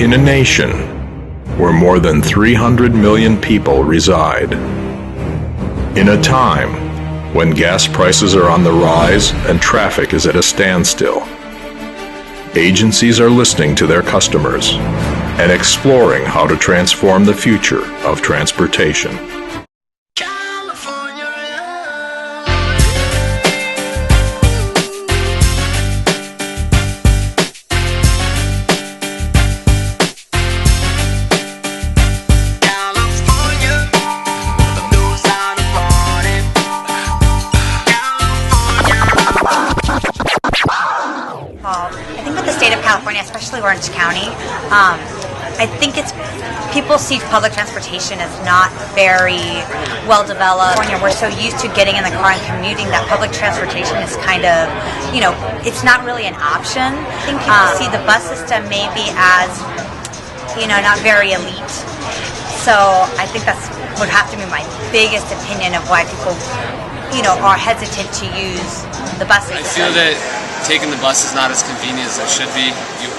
In a nation where more than 300 million people reside, in a time when gas prices are on the rise and traffic is at a standstill, agencies are listening to their customers and exploring how to transform the future of transportation. I think with the state of California, especially Orange County, I think people see public transportation as not very well developed. We're so used to getting in the car and commuting that public transportation is kind of, it's not really an option. I think people see the bus system maybe as, not very elite. So I think would have to be my biggest opinion of why people, are hesitant to use the bus system. I feel that taking the bus is not as convenient as it should be.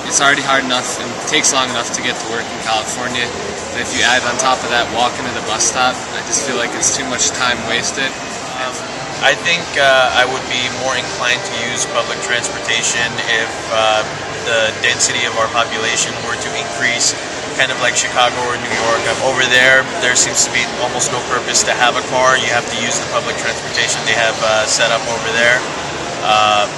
It's already hard enough and takes long enough to get to work in California. And if you add on top of that walking to the bus stop, I just feel like it's too much time wasted. I think I would be more inclined to use public transportation if the density of our population were to increase, kind of like Chicago or New York. Over there seems to be almost no purpose to have a car. You have to use the public transportation they have set up over there.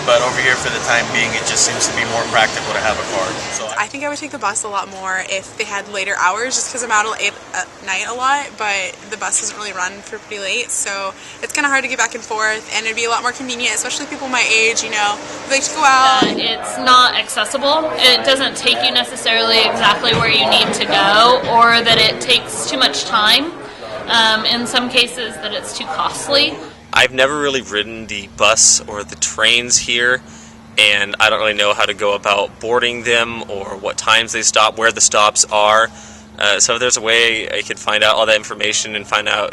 But over here, for the time being, it just seems to be more practical to have a car. So I think I would take the bus a lot more if they had later hours, just because I'm out at night a lot, but the bus doesn't really run for pretty late, so it's kind of hard to get back and forth, and it'd be a lot more convenient, especially people my age, we like to go out. It's not accessible. It doesn't take you necessarily exactly where you need to go, or that it takes too much time. In some cases, that it's too costly. I've never really ridden the bus or the trains here, and I don't really know how to go about boarding them or what times they stop, where the stops are. So if there's a way I could find out all that information and find out,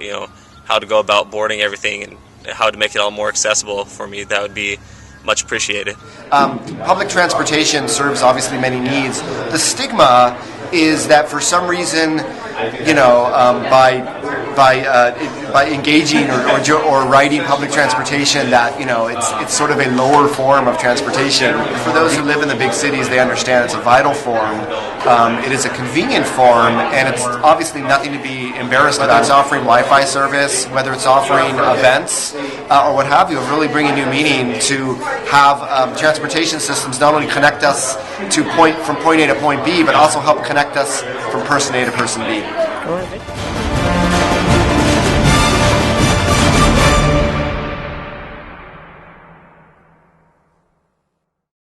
how to go about boarding everything and how to make it all more accessible for me, that would be much appreciated. Public transportation serves obviously many needs. The stigma is that for some reason, by engaging or riding public transportation, that it's sort of a lower form of transportation. For those who live in the big cities, they understand it's a vital form. It is a convenient form, and it's obviously nothing to be embarrassed about. Whether it's offering Wi-Fi service, whether it's offering events, or what have you, of really bringing new meaning to have transportation systems not only connect us from point A to point B, but also help connect us from person A to person B.